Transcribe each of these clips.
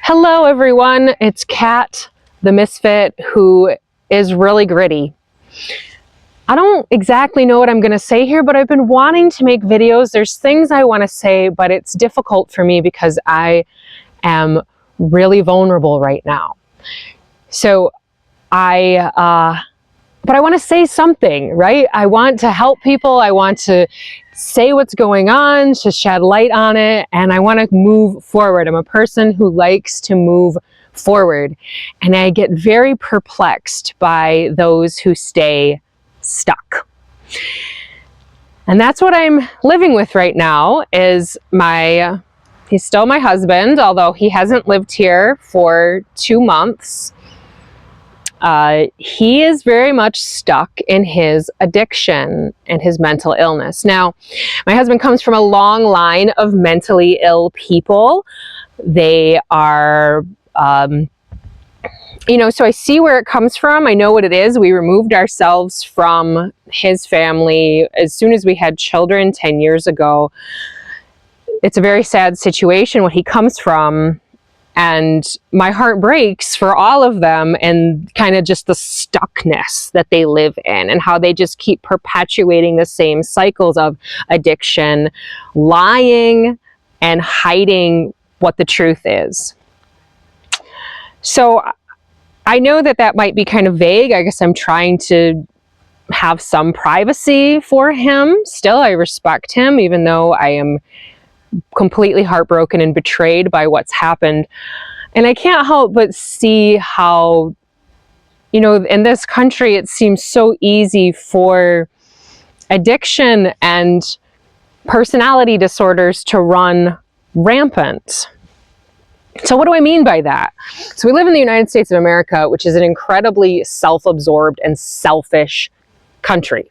Hello everyone, it's Kat, the misfit, who is really gritty. I don't exactly know what I'm going to say here, but I've been wanting to make videos. There's things I want to say, but it's difficult for me because I am really vulnerable right now. So but I want to say something, right? I want to help people. I want to say what's going on, to shed light on it, and I want to move forward. I'm a person who likes to move forward, and I get very perplexed by those who stay stuck. And that's what I'm living with right now is he's still my husband, although he hasn't lived here for 2 months. He is very much stuck in his addiction and his mental illness. Now, my husband comes from a long line of mentally ill people. They are, so I see where it comes from. I know what it is. We removed ourselves from his family as soon as we had children 10 years ago. It's a very sad situation what he comes from. And my heart breaks for all of them and kind of just the stuckness that they live in and how they just keep perpetuating the same cycles of addiction, lying, and hiding what the truth is. So I know that might be kind of vague. I guess I'm trying to have some privacy for him. Still, I respect him, even though I am completely heartbroken and betrayed by what's happened. And I can't help but see how, in this country, it seems so easy for addiction and personality disorders to run rampant. So what do I mean by that? So we live in the United States of America, which is an incredibly self-absorbed and selfish country.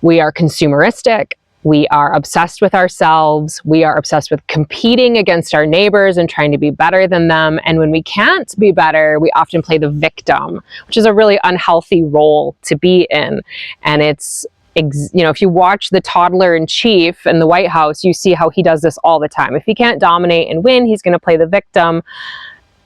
We are consumeristic. We are obsessed with ourselves. We are obsessed with competing against our neighbors and trying to be better than them. And when we can't be better, we often play the victim, which is a really unhealthy role to be in. And it's, if you watch the toddler in chief in the White House, you see how he does this all the time. If he can't dominate and win, he's going to play the victim.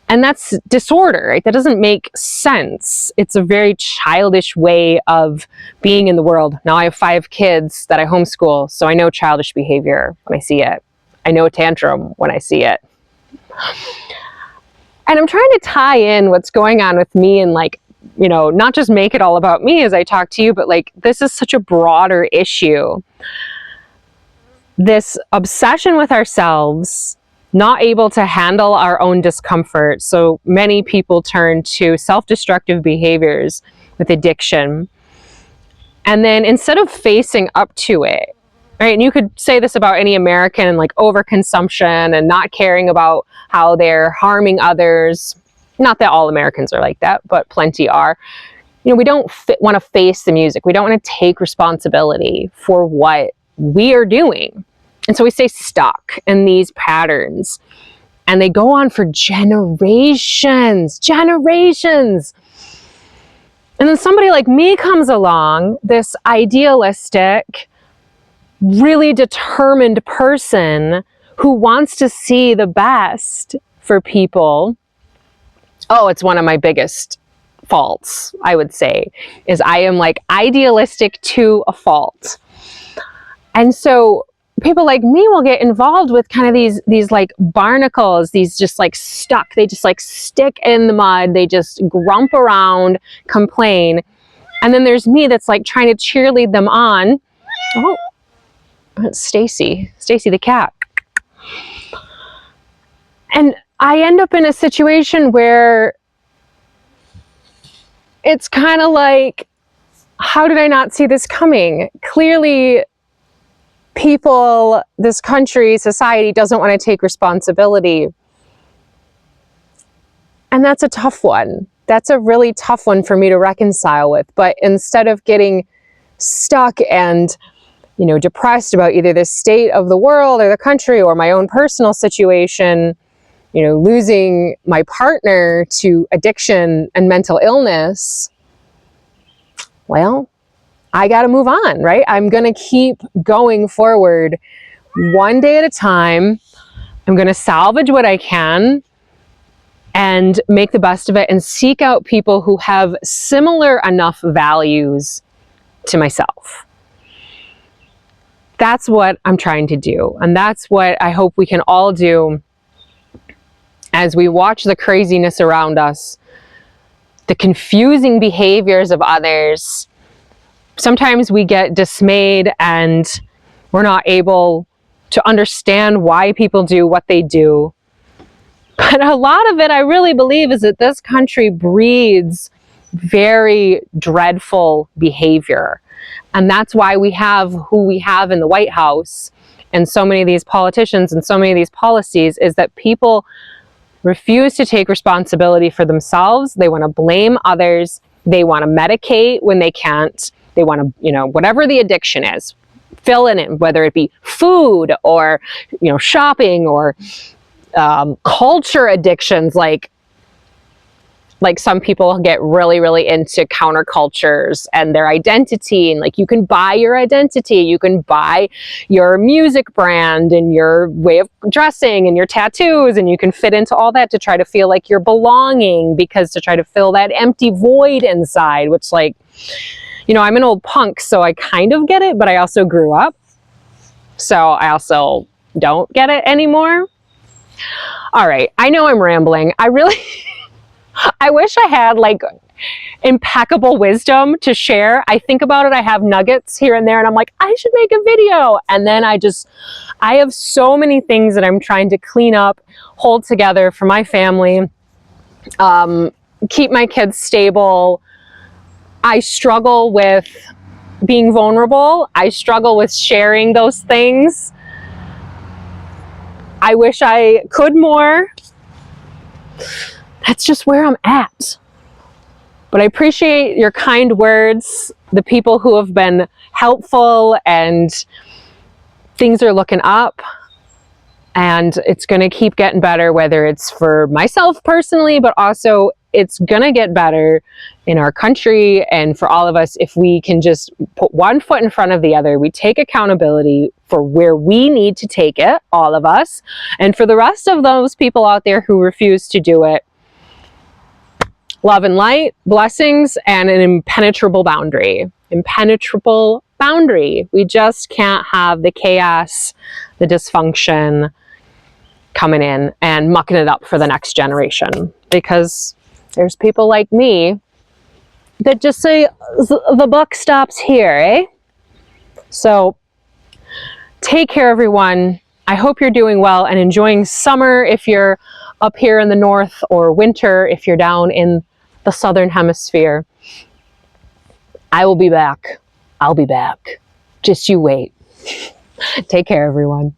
And that's disorder, right? That doesn't make sense. It's a very childish way of being in the world. Now I have 5 kids that I homeschool, so I know childish behavior when I see it. I know a tantrum when I see it. And I'm trying to tie in what's going on with me and not just make it all about me as I talk to you, but this is such a broader issue. This obsession with ourselves, not able to handle our own discomfort. So many people turn to self-destructive behaviors with addiction. And then instead of facing up to it, right? And you could say this about any American, overconsumption and not caring about how they're harming others. Not that all Americans are like that, but plenty are. We don't want to face the music. We don't want to take responsibility for what we are doing. And so we stay stuck in these patterns and they go on for generations. And then somebody like me comes along, this idealistic, really determined person who wants to see the best for people. Oh, it's one of my biggest faults, I would say, is I am idealistic to a fault. And so people like me will get involved with kind of these barnacles, these just stuck. They just stick in the mud. They just grump around, complain. And then there's me that's trying to cheerlead them on. Oh, it's Stacy the cat. And I end up in a situation where it's kind of how did I not see this coming? Clearly, people, this country, society doesn't want to take responsibility. And that's a tough one. That's a really tough one for me to reconcile with. But instead of getting stuck and, depressed about either the state of the world or the country or my own personal situation, losing my partner to addiction and mental illness, well, I got to move on, right? I'm going to keep going forward one day at a time. I'm going to salvage what I can. and make the best of it and seek out people who have similar enough values to myself. That's what I'm trying to do. And that's what I hope we can all do as we watch the craziness around us, the confusing behaviors of others. Sometimes we get dismayed and we're not able to understand why people do what they do. But a lot of it, I really believe, is that this country breeds very dreadful behavior. And that's why we have who we have in the White House and so many of these politicians and so many of these policies, is that people refuse to take responsibility for themselves. They want to blame others. They want to medicate when they can't. They want to, whatever the addiction is, fill in it, whether it be food or, shopping or culture addictions, like some people get really, really into countercultures and their identity. And like, you can buy your identity, you can buy your music brand and your way of dressing and your tattoos, and you can fit into all that to try to feel like you're belonging, because to try to fill that empty void inside, which I'm an old punk, so I kind of get it, but I also grew up. So I also don't get it anymore. All right, I know I'm rambling. I wish I had impeccable wisdom to share. I think about it, I have nuggets here and there, and I'm like, I should make a video. And then I have so many things that I'm trying to clean up, hold together for my family, keep my kids stable. I struggle with being vulnerable. I struggle with sharing those things. I wish I could more. That's just where I'm at. But I appreciate your kind words, the people who have been helpful, and things are looking up. And it's going to keep getting better, whether it's for myself personally, but also it's going to get better in our country and for all of us if we can just put one foot in front of the other. We take accountability for where we need to take it, all of us. And for the rest of those people out there who refuse to do it, love and light, blessings, and an impenetrable boundary. Impenetrable boundary. We just can't have the chaos, the dysfunction coming in and mucking it up for the next generation. Because there's people like me that just say, the buck stops here, eh? So take care, everyone. I hope you're doing well and enjoying summer if you're up here in the north, or winter if you're down in the southern hemisphere. I will be back. I'll be back. Just you wait. Take care, everyone.